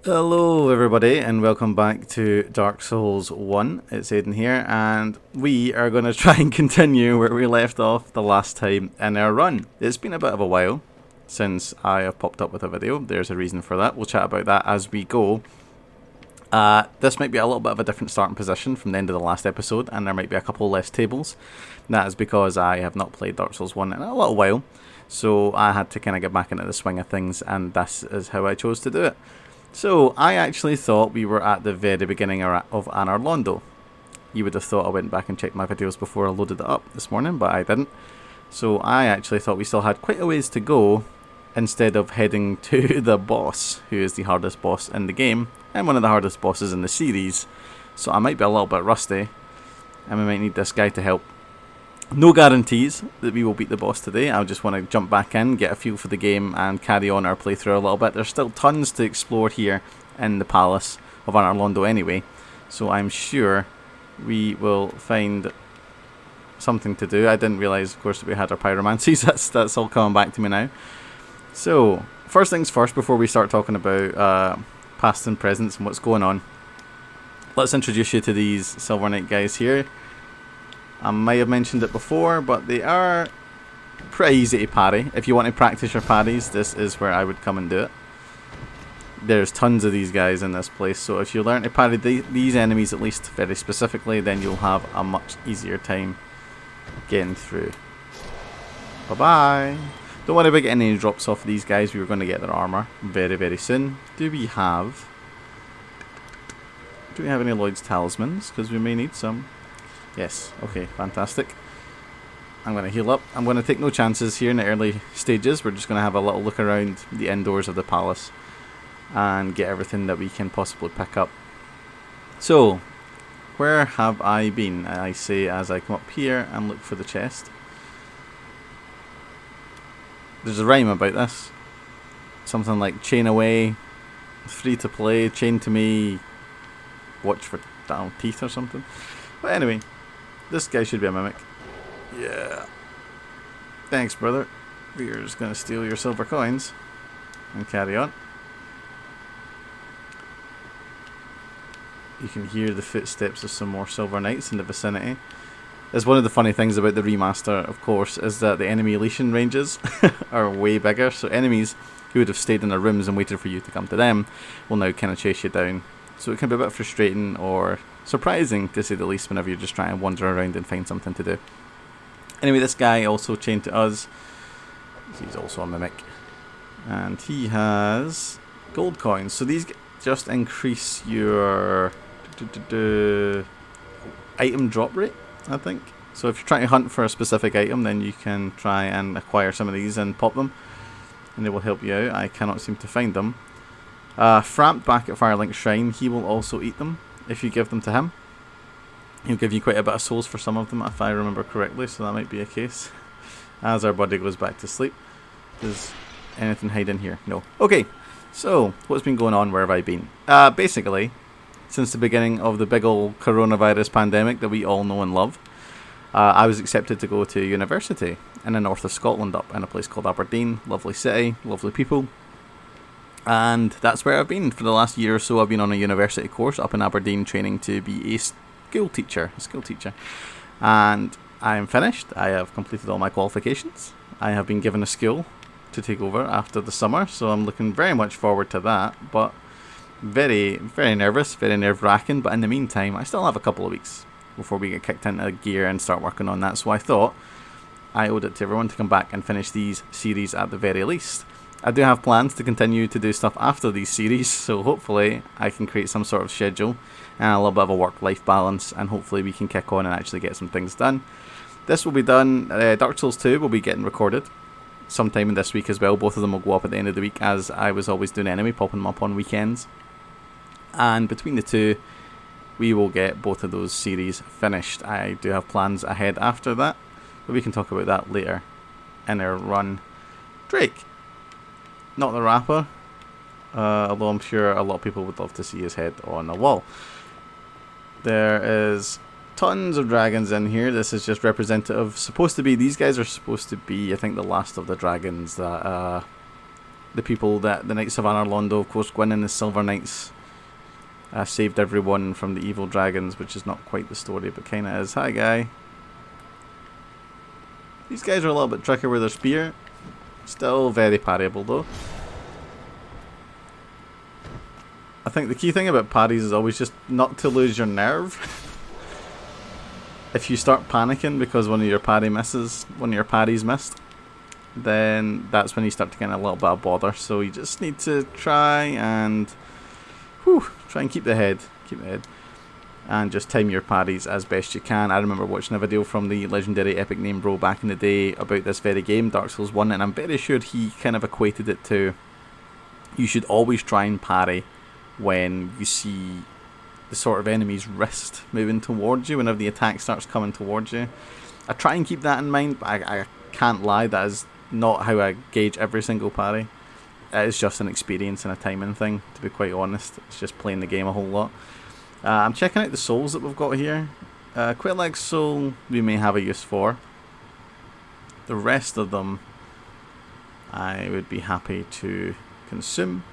Hello everybody and welcome back to Dark Souls 1. It's Aiden here and we are going to try and continue where we left off the last time in our run. It's been a bit of a while since I have popped up with a video. There's a reason for that. We'll chat about that as we go. This might be a little bit of a different starting position from the end of the last episode, and there might be a couple less tables. That is because I have not played Dark Souls 1 in a little while, so I had to kind of get back into the swing of things, and this is how I chose to do it. So, I actually thought we were at the very beginning of Anor Londo. You would have thought I went back and checked my videos before I loaded it up this morning, but I didn't. So I actually thought we still had quite a ways to go instead of heading to the boss, who is the hardest boss in the game, and one of the hardest bosses in the series. So I might be a little bit rusty, and we might need this guy to help. No guarantees that we will beat the boss today. I just want to jump back in, get a feel for the game, and carry on our playthrough a little bit. There's still tons to explore here in the Palace of Anor Londo anyway, so I'm sure we will find something to do. I didn't realise, of course, that we had our pyromancies. That's all coming back to me now. So, first things first, before we start talking about past and presents and what's going on, let's introduce you to these Silver Knight guys here. I might have mentioned it before, but they are pretty easy to parry. If you want to practice your parries, this is where I would come and do it. There's tons of these guys in this place, so if you learn to parry these enemies at least very specifically, then you'll have a much easier time getting through. Bye-bye. Don't worry about getting any drops off of these guys. We were going to get their armour very, very soon. Do we have any Lloyd's talismans? Because we may need some. Yes, okay, fantastic. I'm going to heal up. I'm going to take no chances here in the early stages. We're just going to have a little look around the indoors of the palace and get everything that we can possibly pick up. So, where have I been? I say as I come up here and look for the chest. There's a rhyme about this. Something like chain away, free to play, chain to me, watch for teeth or something. But anyway, this guy should be a mimic. Yeah. Thanks, brother. We're just going to steal your silver coins and carry on. You can hear the footsteps of some more Silver Knights in the vicinity. That's one of the funny things about the remaster, of course, is that the enemy legion ranges are way bigger. So enemies who would have stayed in their rooms and waited for you to come to them will now kind of chase you down. So it can be a bit frustrating or surprising, to say the least, whenever you're just trying to wander around and find something to do. Anyway, this guy also chained to us. He's also a mimic. And he has gold coins. So these just increase your item drop rate, I think. So if you're trying to hunt for a specific item, then you can try and acquire some of these and pop them, and they will help you out. I cannot seem to find them. Framp back at Firelink Shrine, he will also eat them if you give them to him. He'll give you quite a bit of souls for some of them, if I remember correctly, so that might be a case. As our body goes back to sleep. Does anything hide in here? No. Okay, so what's been going on? Where have I been? Basically, since the beginning of the big ol' coronavirus pandemic that we all know and love, I was accepted to go to university in the north of Scotland, up in a place called Aberdeen. Lovely city, lovely people. And that's where I've been for the last year or so. I've been on a university course up in Aberdeen, training to be a school teacher. And I am finished. I have completed all my qualifications. I have been given a school to take over after the summer, so I'm looking very much forward to that. But very, very nervous, very nerve-wracking. But in the meantime, I still have a couple of weeks before we get kicked into gear and start working on that. So I thought I owed it to everyone to come back and finish these series at the very least. I do have plans to continue to do stuff after these series, so hopefully I can create some sort of schedule and a little bit of a work-life balance, and hopefully we can kick on and actually get some things done. This will be done. Dark Souls 2 will be getting recorded sometime in this week as well. Both of them will go up at the end of the week, as I was always doing anyway, popping them up on weekends. And between the two, we will get both of those series finished. I do have plans ahead after that, but we can talk about that later in our run. Drake. Not the rapper, although I'm sure a lot of people would love to see his head on a wall. There is tons of dragons in here. This is just representative. These guys are supposed to be, I think, the last of the dragons that the people that the Knights of Anor Londo, of course, Gwyn and the Silver Knights saved everyone from the evil dragons, which is not quite the story, but kind of is. Hi, guy. These guys are a little bit trickier with their spear. Still very parryable, though. I think the key thing about parries is always just not to lose your nerve. If you start panicking because one of your parries missed, then that's when you start to get a little bit of bother. So you just need to try and keep the head, and just time your parries as best you can. I remember watching a video from the legendary Epic Name Bro back in the day about this very game, Dark Souls 1, and I'm very sure he kind of equated it to you should always try and parry when you see the sort of enemy's wrist moving towards you whenever the attack starts coming towards you. I try and keep that in mind, but I can't lie, that is not how I gauge every single parry. It is just an experience and a timing thing, to be quite honest. It's just playing the game a whole lot. I'm checking out the souls that we've got here. Quail soul we may have a use for. The rest of them I would be happy to consume.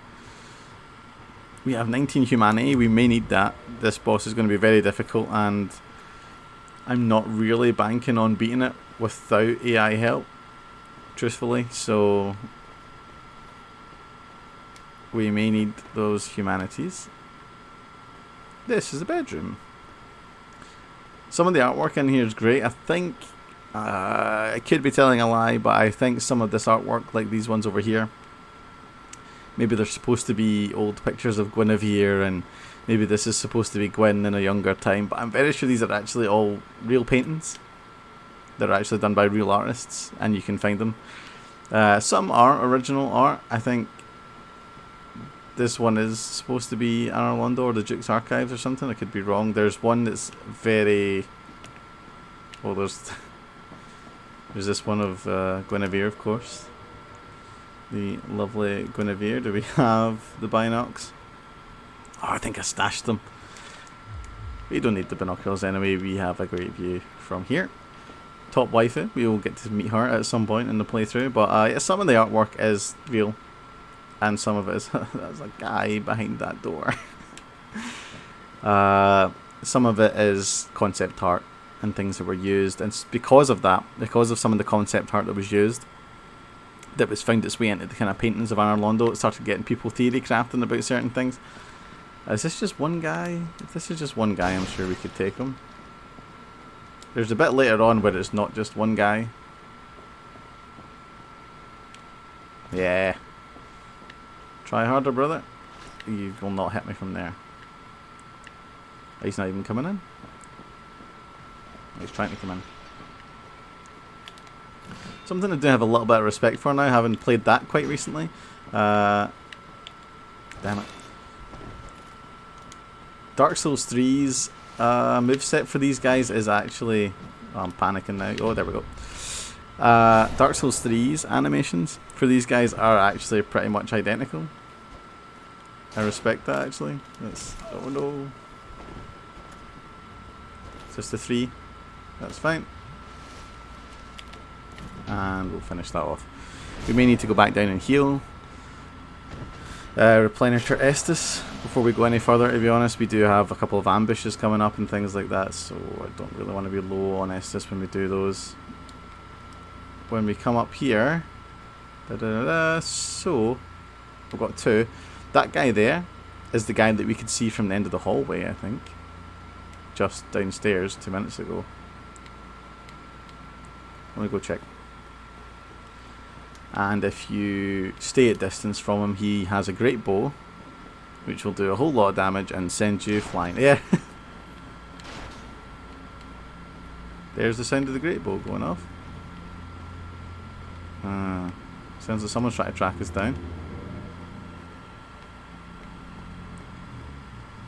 We have 19 humanity, we may need that. This boss is going to be very difficult, and I'm not really banking on beating it without AI help, truthfully, so we may need those humanities. This is a bedroom. Some of the artwork in here is great. I think, I could be telling a lie, but I think some of this artwork, like these ones over here, maybe they're supposed to be old pictures of Guinevere, and maybe this is supposed to be Gwyn in a younger time, but I'm very sure these are actually all real paintings. They're actually done by real artists, and you can find them. Some are original art. I think this one is supposed to be Anor Londo or the Duke's Archives or something. I could be wrong. There's one that's very... well, there's this one of Guinevere, of course. The lovely Guinevere. Do we have the binocs? Oh, I think I stashed them. We don't need the binoculars anyway. We have a great view from here. Top waifu. We will get to meet her at some point in the playthrough. But yeah, some of the artwork is real. And some of it is... there's a guy behind that door. Some of it is concept art and things that were used. And because of that, because of some of the concept art that was used, that was found its way into the kind of paintings of Anor Londo, it started getting people theory crafting about certain things. Is this just one guy? If this is just one guy, I'm sure we could take him. There's a bit later on where it's not just one guy. Yeah. Try harder, brother. You will not hit me from there. He's not even coming in. He's trying to come in. Something I do have a little bit of respect for now, having played that quite recently. Damn it. Dark Souls 3's moveset for these guys is actually... oh, I'm panicking now. Oh, there we go. Dark Souls 3's animations for these guys are actually pretty much identical. I respect that, actually. That's... oh no. It's just the 3. That's fine. And we'll finish that off. We may need to go back down and heal. Replenish our Estus before we go any further, to be honest. We do have a couple of ambushes coming up and things like that, so I don't really want to be low on Estus when we do those. When we come up here, so we've got 2. That guy there is the guy that we could see from the end of the hallway, I think. Just downstairs 2 minutes ago. Let me go check. And if you stay at distance from him, he has a great bow, which will do a whole lot of damage and send you flying. Yeah. There's the sound of the great bow going off. Sounds like someone's trying to track us down.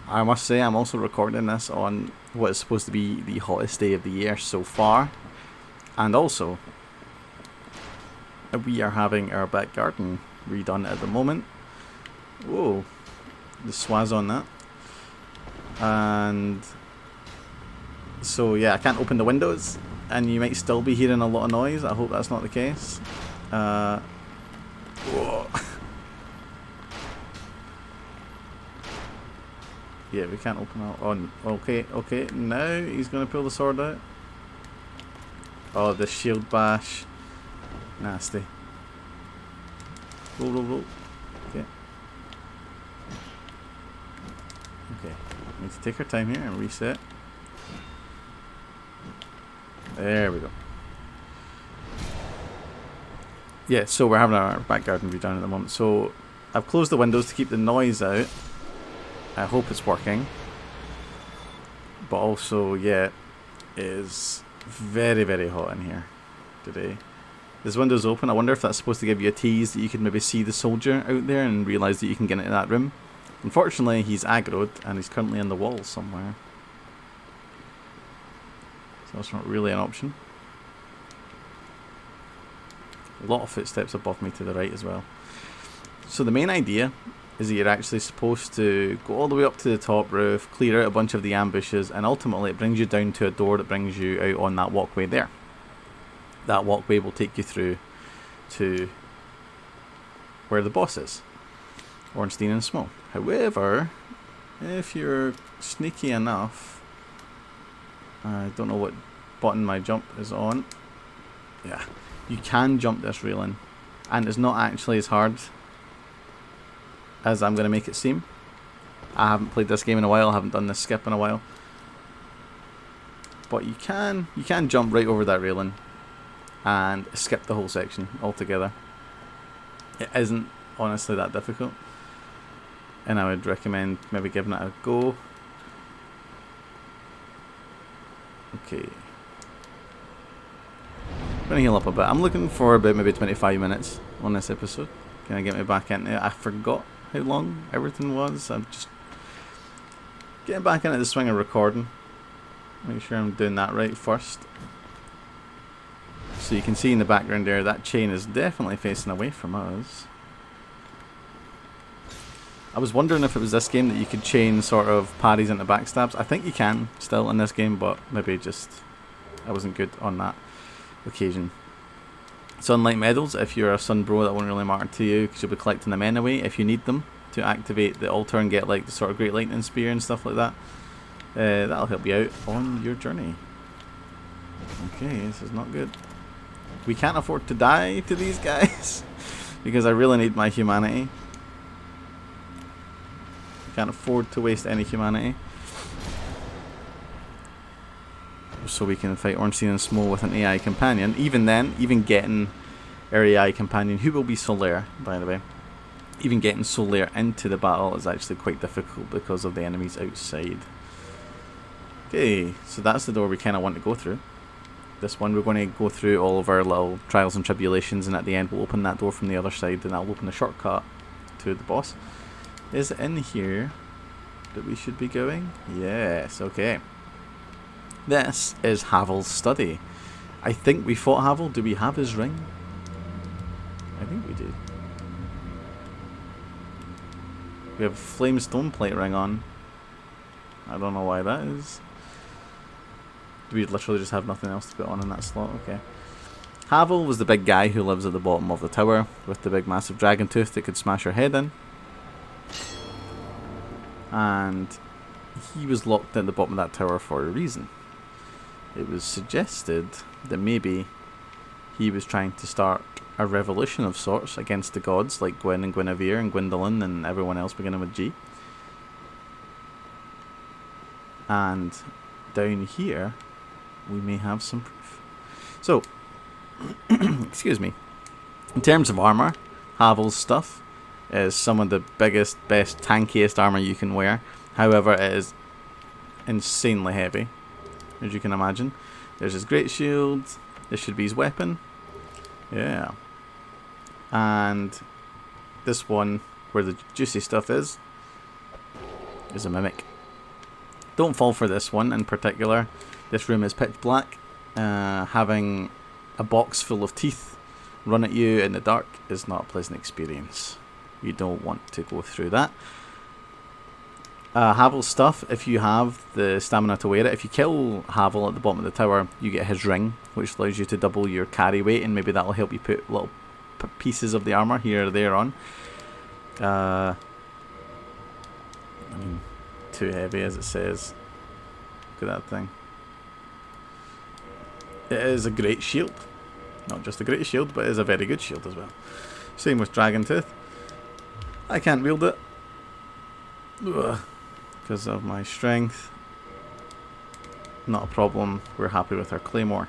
I must say, I'm also recording this on what is supposed to be the hottest day of the year so far. And also, we are having our back garden redone at the moment. Whoa, the swaz on that. And so yeah, I can't open the windows, and you might still be hearing a lot of noise. I hope that's not the case. Whoa. Yeah, we can't open that. Oh, okay, okay. Now he's going to pull the sword out. Oh, the shield bash. Nasty. Roll, roll, roll. Okay. Okay. We need to take our time here and reset. There we go. Yeah, so we're having our back garden view down at the moment. So I've closed the windows to keep the noise out. I hope it's working. But also, yeah, it is very, very hot in here today. This window's open. I wonder if that's supposed to give you a tease that you could maybe see the soldier out there and realise that you can get into that room. Unfortunately, he's aggroed and he's currently in the wall somewhere. So that's not really an option. A lot of footsteps above me to the right as well. So the main idea is that you're actually supposed to go all the way up to the top roof, clear out a bunch of the ambushes, and ultimately it brings you down to a door that brings you out on that walkway there. That walkway will take you through to where the boss is, Ornstein and Small. However, if you're sneaky enough, I don't know what button my jump is on. Yeah, you can jump this railing, and it's not actually as hard as I'm going to make it seem. I haven't played this game in a while, I haven't done this skip in a while. But you can jump right over that railing and skip the whole section altogether. It isn't honestly that difficult, and I would recommend maybe giving it a go. Okay. I'm going to heal up a bit. I'm looking for about maybe 25 minutes on this episode. Can I get me back into it? I forgot how long everything was. I'm just getting back into the swing of recording. Make sure I'm doing that right first. So you can see in the background there, that chain is definitely facing away from us. I was wondering if it was this game that you could chain sort of parries into backstabs. I think you can still in this game, but maybe just I wasn't good on that occasion. Sunlight medals, if you're a sunbro, that won't really matter to you because you'll be collecting them anyway if you need them to activate the altar and get like the sort of great lightning spear and stuff like that. That'll help you out on your journey. Okay, this is not good. We can't afford to die to these guys because I really need my humanity. Can't afford to waste any humanity. So we can fight Ornstein and Small with an AI companion. Even then, even getting our AI companion, who will be Solaire, by the way, even getting Solaire into the battle is actually quite difficult because of the enemies outside. Okay, so that's the door we kind of want to go through. This one, we're going to go through all of our little trials and tribulations, and at the end we'll open that door from the other side, and that'll open a shortcut to the boss. Is it in here that we should be going? Yes, okay. This is Havel's study. I think we fought Havel. Do we have his ring? I think we do. We have a flame stone plate ring on. I don't know why that is. Do we literally just have nothing else to put on in that slot? Okay. Havel was the big guy who lives at the bottom of the tower with the big massive dragon tooth that could smash your head in. And he was locked at the bottom of that tower for a reason. It was suggested that maybe he was trying to start a revolution of sorts against the gods like Gwen and Guinevere and Gwendolyn and everyone else beginning with G. And down here we may have some proof. So, excuse me. In terms of armor, Havel's stuff is some of the biggest, best, tankiest armor you can wear. However, it is insanely heavy, as you can imagine. There's his great shield. This should be his weapon. Yeah. And this one, where the juicy stuff is a mimic. Don't fall for this one in particular. This room is pitch black. Having a box full of teeth run at you in the dark is not a pleasant experience. You don't want to go through that. Havel's stuff, if you have the stamina to wear it, if you kill Havel at the bottom of the tower, you get his ring, which allows you to double your carry weight, and maybe that'll help you put little pieces of the armor here or there on. I mean, too heavy, as it says. Look at that thing. It is a great shield. Not just a great shield, but it is a very good shield as well. Same with Dragon Tooth. I can't wield it because of my strength. Not a problem. We're happy with our Claymore.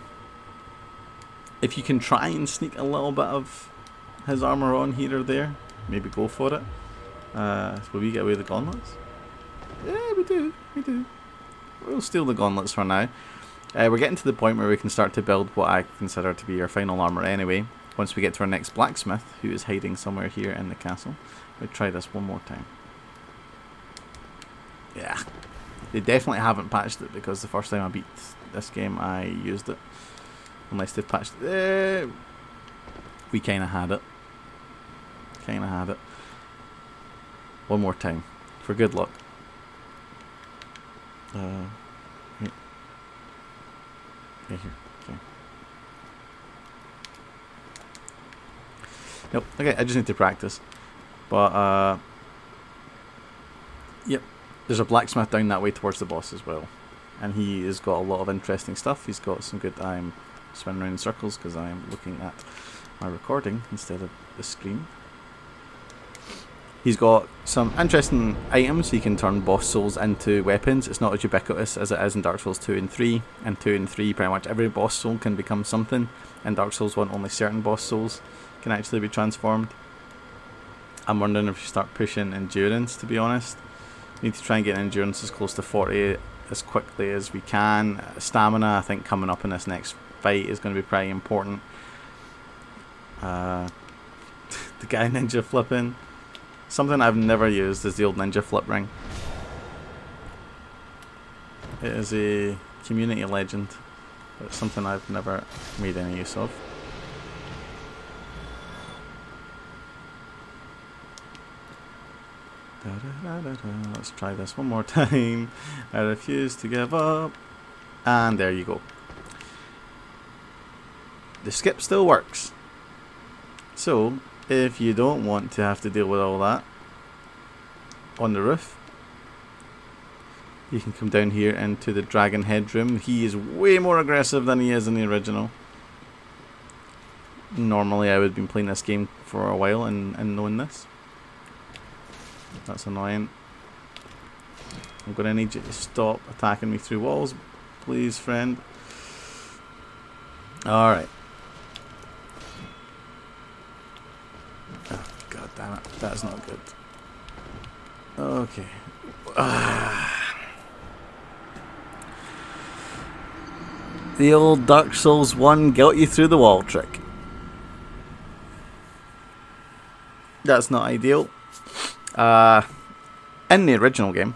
If you can try and sneak a little bit of his armor on here or there, maybe go for it. Will we get away with the gauntlets? Yeah, we do. We do. We'll steal the gauntlets for now. We're getting to the point where we can start to build what I consider to be our final armor anyway. Once we get to our next blacksmith, who is hiding somewhere here in the castle. We'll try this one more time. Yeah. They definitely haven't patched it, because the first time I beat this game I used it. Unless they've patched it. We kind of had it. Kind of had it. One more time. For good luck. Right. Yeah, here. Okay. Nope. Okay, I just need to practice. But, yep. There's a blacksmith down that way towards the boss as well. And he has got a lot of interesting stuff. He's got some good... I'm spinning around in circles because I am looking at my recording instead of the screen. He's got some interesting items. He can turn boss souls into weapons. It's not as ubiquitous as it is in Dark Souls 2 and 3. In 2 and 3, pretty much every boss soul can become something. In Dark Souls 1, only certain boss souls can actually be transformed. I'm wondering if you start pushing endurance, to be honest. We need to try and get endurance as close to 40 as quickly as we can. Stamina, I think, coming up in this next fight is going to be pretty important. The guy ninja flipping. Something I've never used is the old ninja flip ring. It is a community legend, but it's something I've never made any use of. Let's try this one more time. I refuse to give up. And there you go. The skip still works. So, if you don't want to have to deal with all that on the roof, you can come down here into the dragon headroom. He is way more aggressive than he is in the original. Normally I would have been playing this game for a while and knowing this. That's annoying. I'm going to need you to stop attacking me through walls, please, friend. Alright. Oh, God damn it. That's not good. Okay. The old Dark Souls 1 guilt you through the wall trick. That's not ideal. In the original game,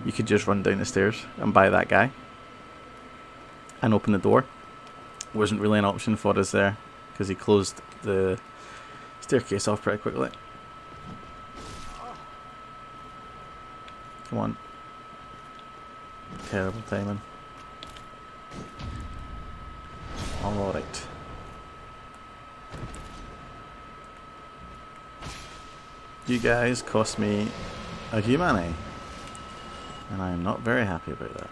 you could just run down the stairs and buy that guy and open the door. Wasn't really an option for us there because he closed the staircase off pretty quickly. Come on. Terrible timing. Alright. You guys cost me a humani, and I am not very happy about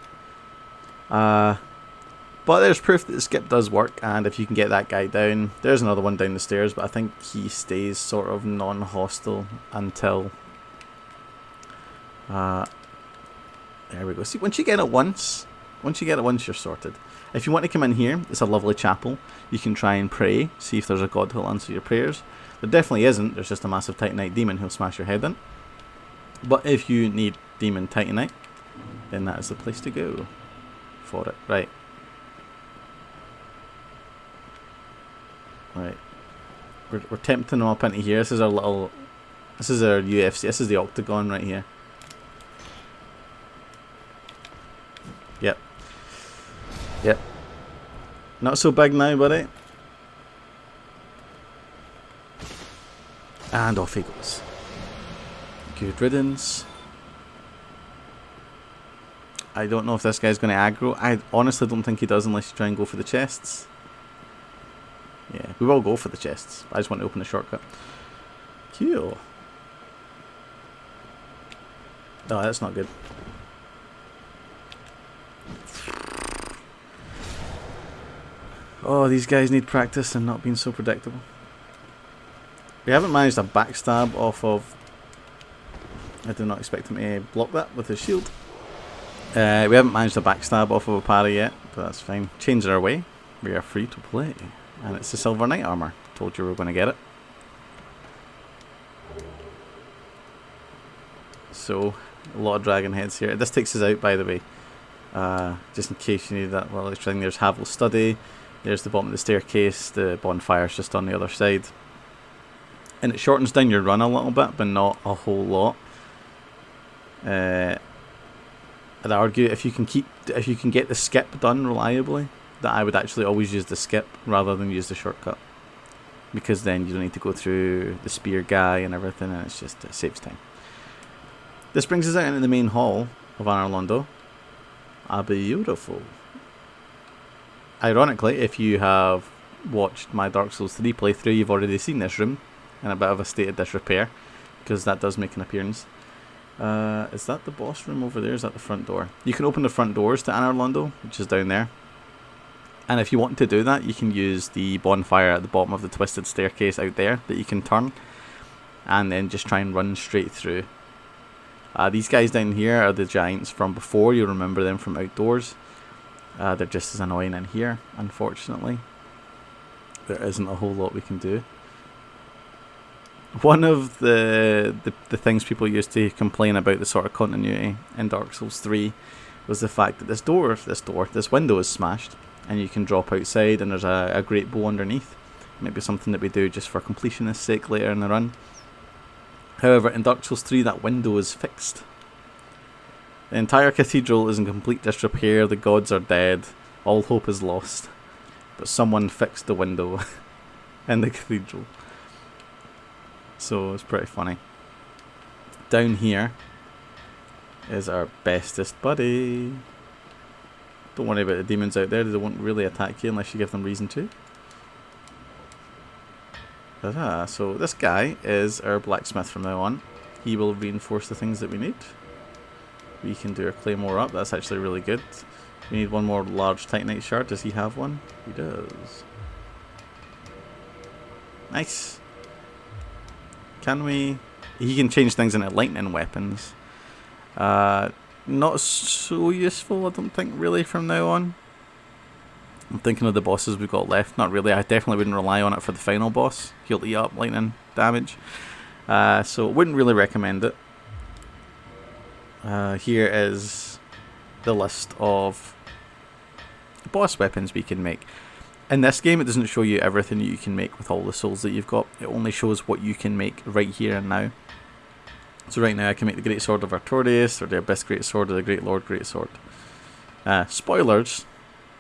that. But there's proof that the skip does work, and if you can get that guy down, there's another one down the stairs, but I think he stays sort of non-hostile until... there we go. See, once you get it once, you're sorted. If you want to come in here, it's a lovely chapel. You can try and pray, see if there's a god who'll answer your prayers. There definitely isn't. There's just a massive Titanite demon who'll smash your head in. But if you need demon Titanite, then that is the place to go for it. Right. Right. We're tempting them up into here. This is our little... This is our UFC. This is the octagon right here. Yep. Yep. Not so big now, buddy. And off he goes. Good riddance. I don't know if this guy's going to aggro. I honestly don't think he does unless you try and go for the chests. Yeah, we will go for the chests. I just want to open the shortcut. Cool. Oh, that's not good. Oh, these guys need practice and not being so predictable. We haven't managed a backstab off of... I did not expect him to block that with his shield. We haven't managed a backstab off of a parry yet, but that's fine. Changing our way. We are free to play. And it's the Silver Knight armor. Told you we were going to get it. So, a lot of dragon heads here. This takes us out, by the way. Just in case you need that. Well, let's try. There's Havel's study. There's the bottom of the staircase. The bonfire's just on the other side. And it shortens down your run a little bit, but not a whole lot. I'd argue if you can get the skip done reliably, that I would actually always use the skip rather than use the shortcut, because then you don't need to go through the spear guy and everything, and it's just, it saves time. This brings us out into the main hall of Anor Londo. Beautiful. Ironically, if you have watched my Dark Souls 3 playthrough, you've already seen this room in a bit of a state of disrepair, because that does make an appearance. Is that the boss room over there? Is that the front door? You can open the front doors to Anor Londo, which is down there. And if you want to do that, you can use the bonfire at the bottom of the twisted staircase out there that you can turn, and then just try and run straight through. These guys down here are the giants from before. You'll remember them from outdoors. They're just as annoying in here, unfortunately. There isn't a whole lot we can do. One of the things people used to complain about the sort of continuity in Dark Souls 3 was the fact that this window is smashed, and you can drop outside and there's a great bow underneath. Maybe something that we do just for completionist's sake later in the run. However, in Dark Souls 3 that window is fixed. The entire cathedral is in complete disrepair, the gods are dead, all hope is lost. But someone fixed the window in the cathedral. So it's pretty funny. Down here is our bestest buddy. Don't worry about the demons out there, they won't really attack you unless you give them reason to. So this guy is our blacksmith from now on. He will reinforce the things that we need. We can do our claymore up, that's actually really good. We need one more large titanite shard. Does he have one? He does. Nice. Can we... He can change things into lightning weapons. Not so useful, I don't think, really, from now on. I'm thinking of the bosses we've got left. Not really. I definitely wouldn't rely on it for the final boss. He'll eat up lightning damage. So wouldn't really recommend it. Here is the list of boss weapons we can make. In this game, it doesn't show you everything you can make with all the souls that you've got. It only shows what you can make right here and now. So right now I can make the Great Sword of Artorias, or the Abyss Great Sword, or the Great Lord Great Sword. Spoilers,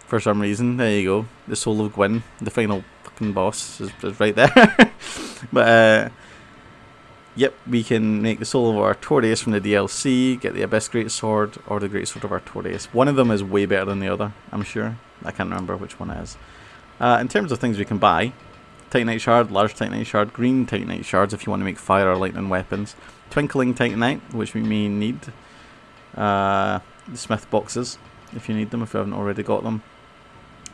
for some reason, there you go. The Soul of Gwyn, the final fucking boss, is right there. But, yep, we can make the Soul of Artorias from the DLC, get the Abyss Great Sword, or the Great Sword of Artorias. One of them is way better than the other, I'm sure. I can't remember which one it is. In terms of things we can buy, Titanite Shard, large Titanite Shard, green Titanite Shards if you want to make fire or lightning weapons, Twinkling Titanite, which we may need, the Smith boxes if you need them, if you haven't already got them,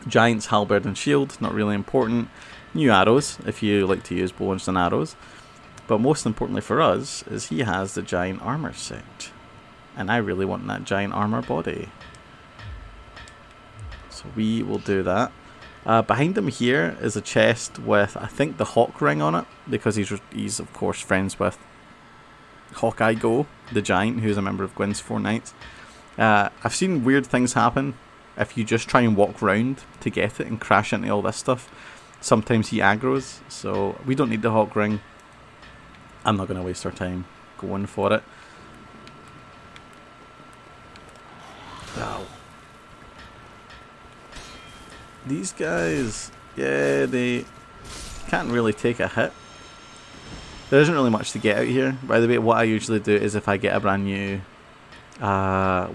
Giant's Halberd and Shield, not really important, new arrows if you like to use bows and arrows, but most importantly for us is he has the giant armor set, and I really want that giant armor body, so we will do that. Behind him here is a chest with, I think, the Hawk ring on it, because he's of course friends with Hawkeye Go, the giant, who's a member of Gwyn's Four Knights. I've seen weird things happen if you just try and walk round to get it and crash into all this stuff. Sometimes he aggroes, so we don't need the Hawk ring. I'm not going to waste our time going for it. Ow. These guys, yeah, they can't really take a hit. There isn't really much to get out here. By the way, what I usually do is if I get a brand new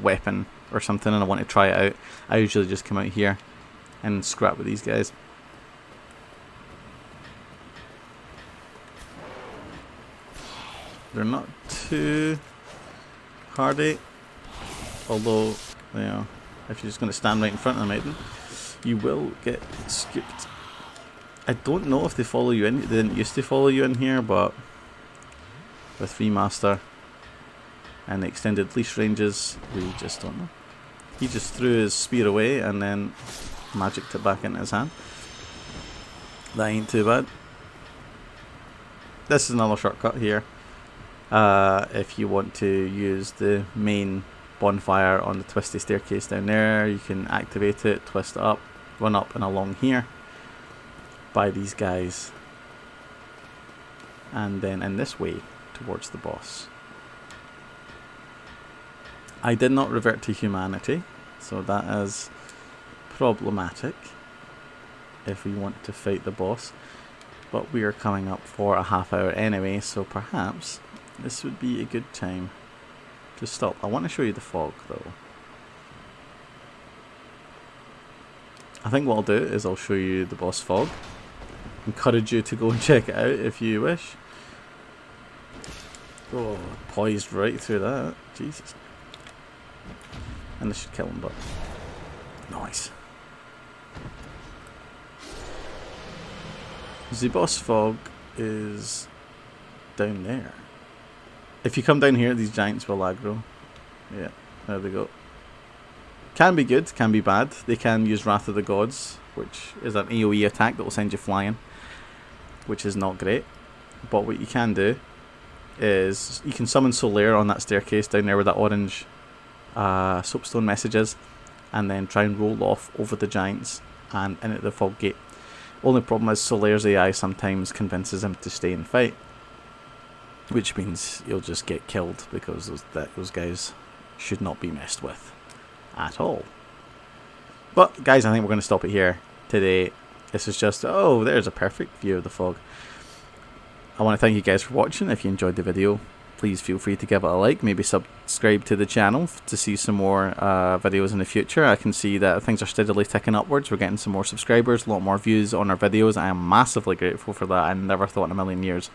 weapon or something and I want to try it out, I usually just come out here and scrap with these guys. They're not too hardy, although, you know, if you're just going to stand right in front of them, you will get skipped. I don't know if they follow you in. They didn't used to follow you in here, but with Remaster and the extended leash ranges, we just don't know. He just threw his spear away and then magicked it back into his hand. That ain't too bad. This is another shortcut here. If you want to use the main bonfire on the twisty staircase down there, you can activate it, twist it up, run up and along here by these guys, and then in this way towards the boss. I did not revert to humanity, so that is problematic if we want to fight the boss, but we are coming up for a half hour anyway, so perhaps this would be a good time to stop. I want to show you the fog though. I think what I'll do is I'll show you the boss fog. Encourage you to go and check it out if you wish. Oh, poised right through that. Jesus. And this should kill him, but nice. The boss fog is down there. If you come down here, these giants will aggro. Yeah, there they go. Can be good, can be bad. They can use Wrath of the Gods, which is an AoE attack that will send you flying, which is not great. But what you can do is you can summon Solaire on that staircase down there with that orange soapstone messages, and then try and roll off over the giants and into the fog gate. Only problem is Solaire's AI sometimes convinces him to stay and fight, which means you'll just get killed because those guys should not be messed with at all. But guys, I think we're going to stop it here today. This is just, oh, there's a perfect view of the fog. I want to thank you guys for watching. If you enjoyed the video, please feel free to give it a like, maybe subscribe to the channel to see some more videos in the future. I can see that things are steadily ticking upwards. We're getting some more subscribers, a lot more views on our videos. I am massively grateful for that. I never thought in a million years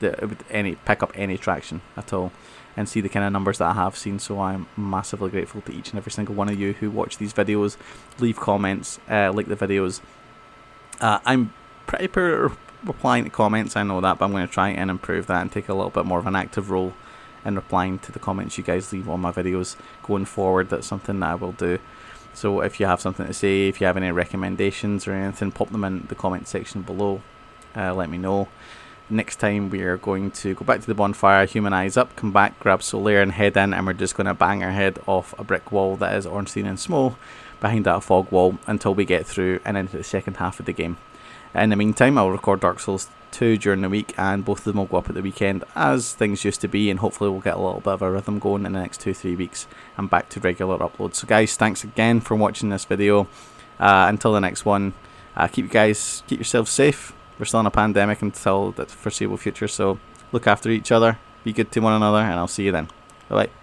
that it would pick up any traction at all and see the kind of numbers that I have seen. So I'm massively grateful to each and every single one of you who watch these videos, leave comments, like the videos. I'm pretty poor at replying to comments, I know that, but I'm going to try and improve that and take a little bit more of an active role in replying to the comments you guys leave on my videos going forward. That's something that I will do. So if you have something to say, if you have any recommendations or anything, pop them in the comment section below. Let me know. Next time we are going to go back to the bonfire, human eyes up, come back, grab Solaire and head in, and we're just going to bang our head off a brick wall that is Ornstein and Smo behind that fog wall until we get through and into the second half of the game. In the meantime, I'll record Dark Souls 2 during the week, and both of them will go up at the weekend as things used to be, and hopefully we'll get a little bit of a rhythm going in the next 2-3 weeks and back to regular uploads. So guys, thanks again for watching this video. Until the next one, keep yourselves safe. We're still in a pandemic until the foreseeable future, so look after each other, be good to one another, and I'll see you then. Bye bye.